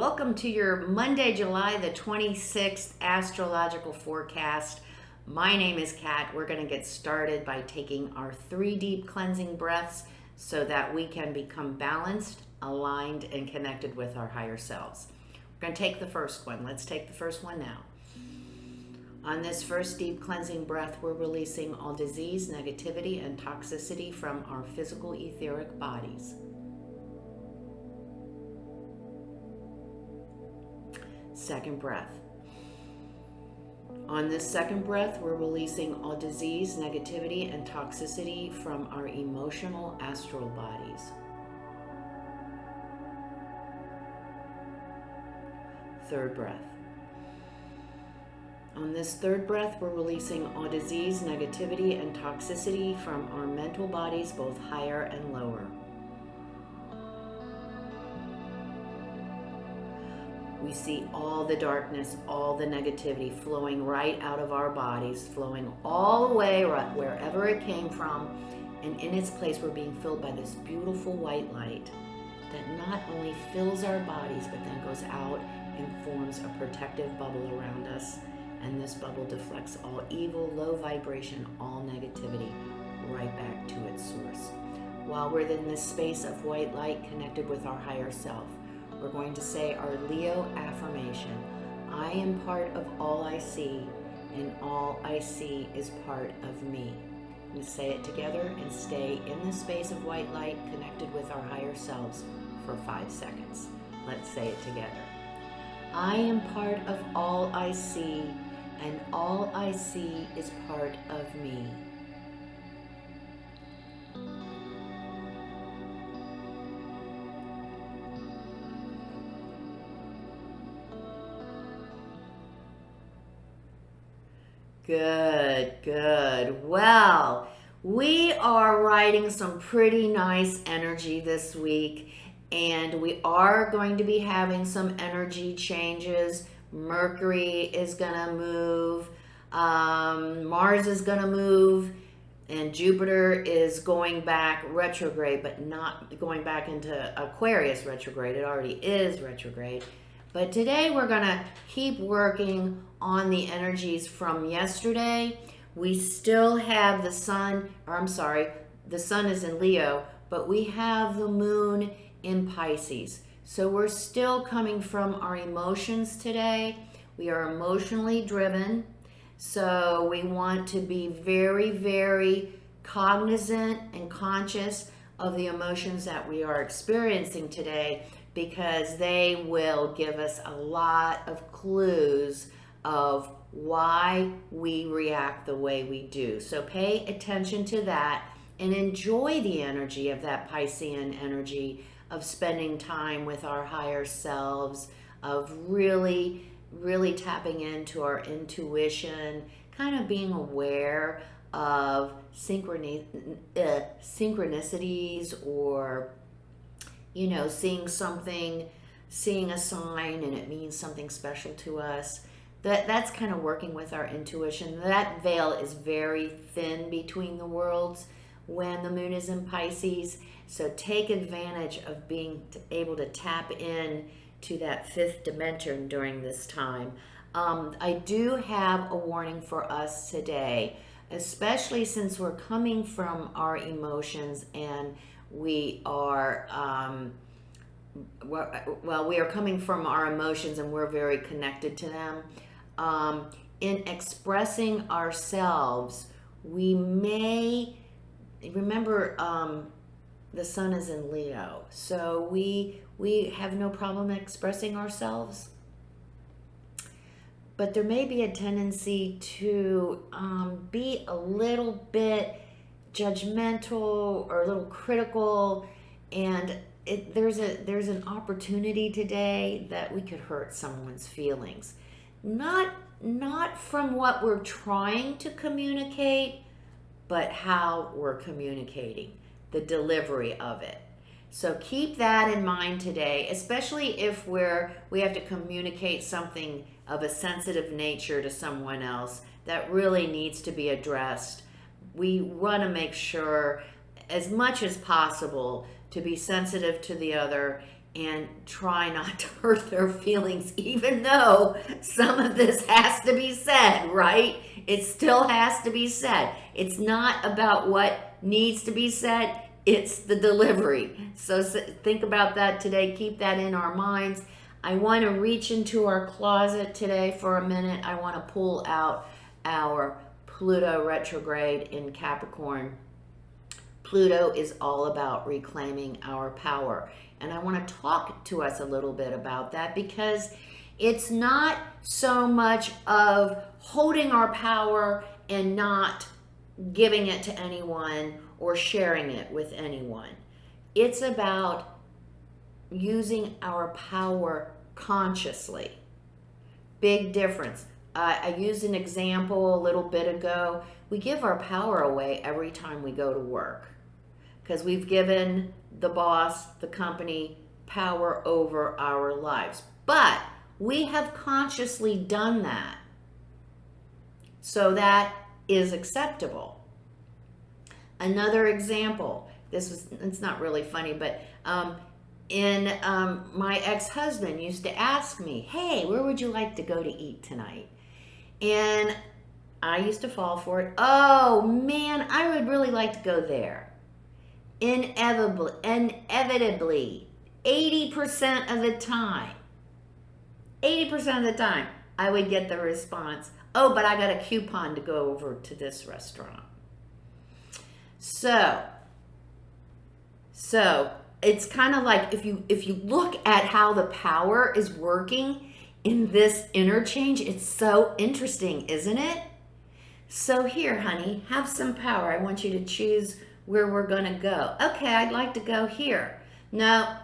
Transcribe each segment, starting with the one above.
welcome to your Monday, July the 26th astrological forecast. My name is Kat. We're going to get started by taking our 3 deep cleansing breaths so that we can become balanced, aligned, and connected with our higher selves. We're going to take the first one. Let's take the first one now. On this first deep cleansing breath, we're releasing all disease, negativity, and toxicity from our physical etheric bodies. Second breath. On this second breath, we're releasing all disease, negativity, and toxicity from our emotional astral bodies. Third breath. On this third breath, we're releasing all disease, negativity, and toxicity from our mental bodies, both higher and lower. We see all the darkness, all the negativity flowing right out of our bodies, flowing all the way right wherever it came from, and in its place we're being filled by this beautiful white light that not only fills our bodies but then goes out and forms a protective bubble around us, and this bubble deflects all evil, low vibration, all negativity right back to its source. While we're in this space of white light connected with our higher self, we're going to say our Leo affirmation. I am part of all I see, and all I see is part of me. We say it together and stay in the space of white light connected with our higher selves for 5 seconds. Let's say it together. I am part of all I see, and all I see is part of me. Good, good. Well, we are riding some pretty nice energy this week, and we are going to be having some energy changes. Mercury is going to move, Mars is going to move, and Jupiter is going back retrograde, but not going back into Aquarius retrograde. It already is retrograde. But today we're going to keep working on the energies from yesterday. We still have the sun, the sun is in Leo, but we have the moon in Pisces. So we're still coming from our emotions today. We are emotionally driven. So we want to be very, very cognizant and conscious of the emotions that we are experiencing today, because they will give us a lot of clues of why we react the way we do. So pay attention to that and enjoy the energy of that Piscean energy of spending time with our higher selves, of really, really tapping into our intuition, kind of being aware of synchronicities, or seeing something, seeing a sign and it means something special to us. That's kind of working with our intuition. That veil is very thin between the worlds when the moon is in Pisces. So take advantage of being able to tap in to that 5th dimension during this time. I do have a warning for us today, especially since we're coming from our emotions and we are we are coming from our emotions and we're very connected to them. In expressing ourselves, we may remember the sun is in Leo, so we have no problem expressing ourselves, but there may be a tendency to be a little bit judgmental or a little critical, and there's an opportunity today that we could hurt someone's feelings, not from what we're trying to communicate, but how we're communicating, the delivery of it. So keep that in mind today, especially if we have to communicate something of a sensitive nature to someone else that really needs to be addressed. We want to make sure as much as possible to be sensitive to the other and try not to hurt their feelings, even though some of this has to be said, right? It still has to be said. It's not about what needs to be said, it's the delivery. So think about that today. Keep that in our minds. I want to reach into our closet today for a minute. I want to pull out our Pluto retrograde in Capricorn. Pluto is all about reclaiming our power. And I want to talk to us a little bit about that, because it's not so much of holding our power and not giving it to anyone or sharing it with anyone. It's about using our power consciously. Big difference. I used an example a little bit ago. We give our power away every time we go to work, because we've given the boss, the company, power over our lives. But we have consciously done that. So that is acceptable. Another example, it's not really funny, but my ex-husband used to ask me, hey, where would you like to go to eat tonight? And I used to fall for it. Oh man, I would really like to go there. Inevitably, 80% of the time, I would get the response, oh, but I got a coupon to go over to this restaurant. So it's kind of like, if you look at how the power is working in this interchange, it's so interesting, isn't it? So here, honey, have some power. I want you to choose where we're going to go. Okay, I'd like to go here. No,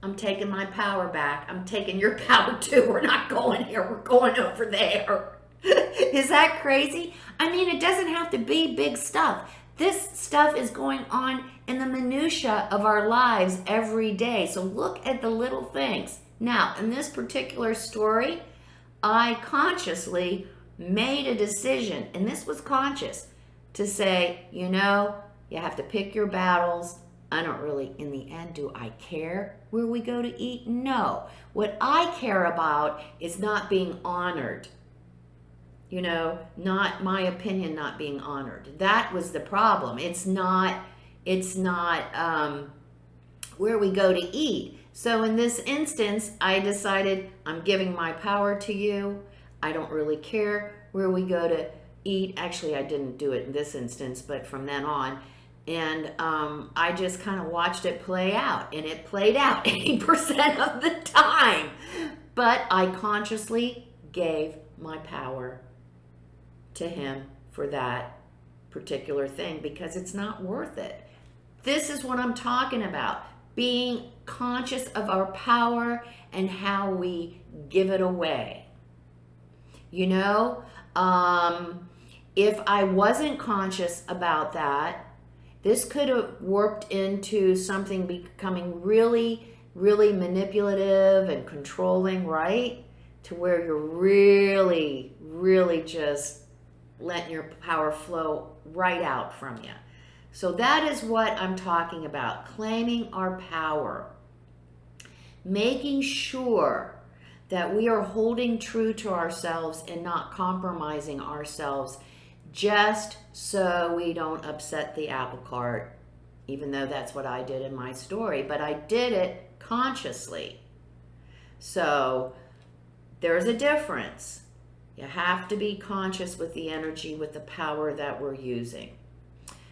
I'm taking my power back. I'm taking your power too. We're not going here. We're going over there. Is that crazy? I mean, it doesn't have to be big stuff. This stuff is going on in the minutia of our lives every day. So look at the little things. Now, in this particular story, I consciously made a decision, and this was conscious, to say, you have to pick your battles. I don't really, in the end, do I care where we go to eat? No. What I care about is not being honored. Not my opinion not being honored. That was the problem. It's not where we go to eat. So in this instance, I decided I'm giving my power to you. I don't really care where we go to eat. Actually, I didn't do it in this instance, but from then on. And I just kind of watched it play out. And it played out 80% of the time. But I consciously gave my power to him for that particular thing, because it's not worth it. This is what I'm talking about. Being conscious of our power and how we give it away. If I wasn't conscious about that, this could have warped into something becoming really, really manipulative and controlling, right? To where you're really, really just letting your power flow right out from you. So that is what I'm talking about, claiming our power, making sure that we are holding true to ourselves and not compromising ourselves just so we don't upset the apple cart, even though that's what I did in my story, but I did it consciously. So there's a difference. You have to be conscious with the energy, with the power that we're using.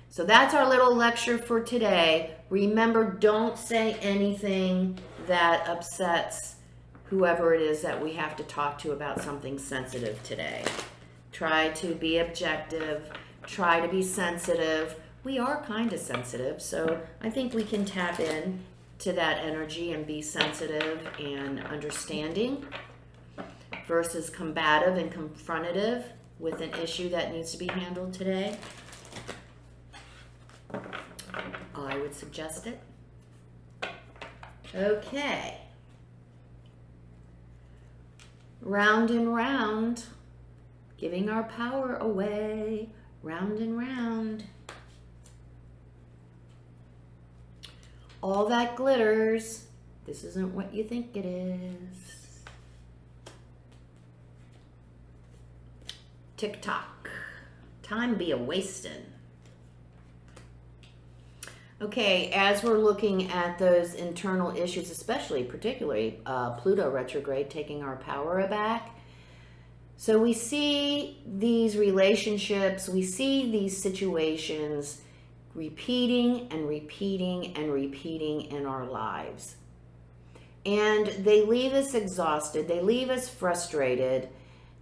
So that's our little lecture for today. Remember, don't say anything that upsets whoever it is that we have to talk to about something sensitive today. Try to be objective. Try to be sensitive. We are kind of sensitive, so I think we can tap in to that energy and be sensitive and understanding versus combative and confrontative with an issue that needs to be handled today. I would suggest it. Okay. Round and round, giving our power away, round and round. All that glitters This isn't what you think it is. Tick-tock. Time be a-wastin'. Okay, as we're looking at those internal issues, particularly Pluto retrograde taking our power back. So we see these relationships, we see these situations repeating and repeating and repeating in our lives. And they leave us exhausted, they leave us frustrated,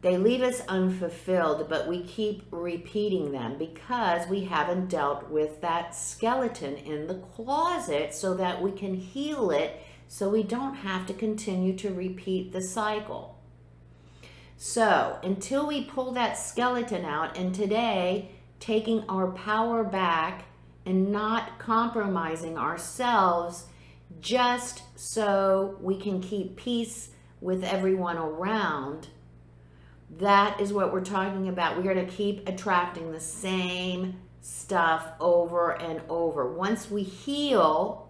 they leave us unfulfilled, but we keep repeating them because we haven't dealt with that skeleton in the closet so that we can heal it so we don't have to continue to repeat the cycle. So until we pull that skeleton out, and today, taking our power back and not compromising ourselves just so we can keep peace with everyone around, that is what we're talking about. We're going to keep attracting the same stuff over and over. Once we heal,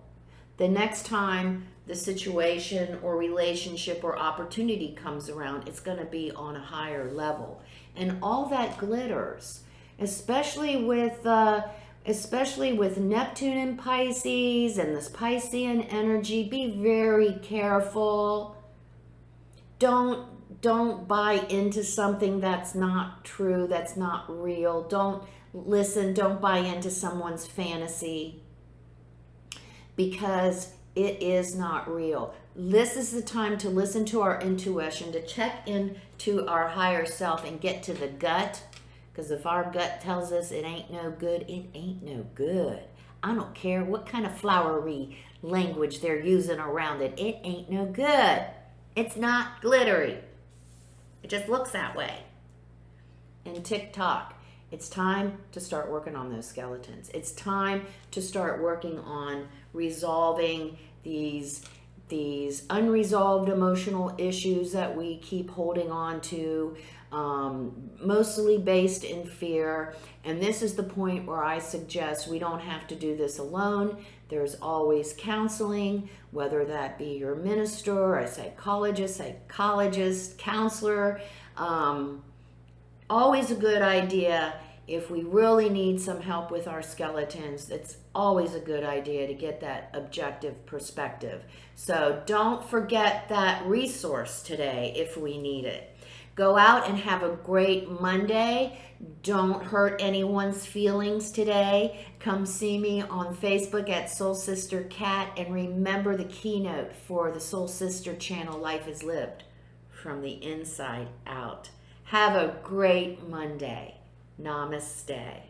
the next time the situation or relationship or opportunity comes around, it's going to be on a higher level. And all that glitters, especially with Neptune and Pisces and this Piscean energy. Be very careful. Don't buy into something that's not true, that's not real. Don't buy into someone's fantasy because it is not real. This is the time to listen to our intuition, to check into our higher self and get to the gut. Because if our gut tells us it ain't no good, it ain't no good. I don't care what kind of flowery language they're using around it. It ain't no good. It's not glittery. It just looks that way. And tick-tock. It's time to start working on those skeletons. It's time to start working on resolving these unresolved emotional issues that we keep holding on to, mostly based in fear. And this is the point where I suggest we don't have to do this alone. There's always counseling, whether that be your minister, a psychologist, counselor. Always a good idea. If we really need some help with our skeletons, it's always a good idea to get that objective perspective. So don't forget that resource today if we need it. Go out and have a great Monday. Don't hurt anyone's feelings today. Come see me on Facebook at Soul Sister Cat, and remember the keynote for the Soul Sister channel, Life is Lived from the Inside Out. Have a great Monday. Namaste.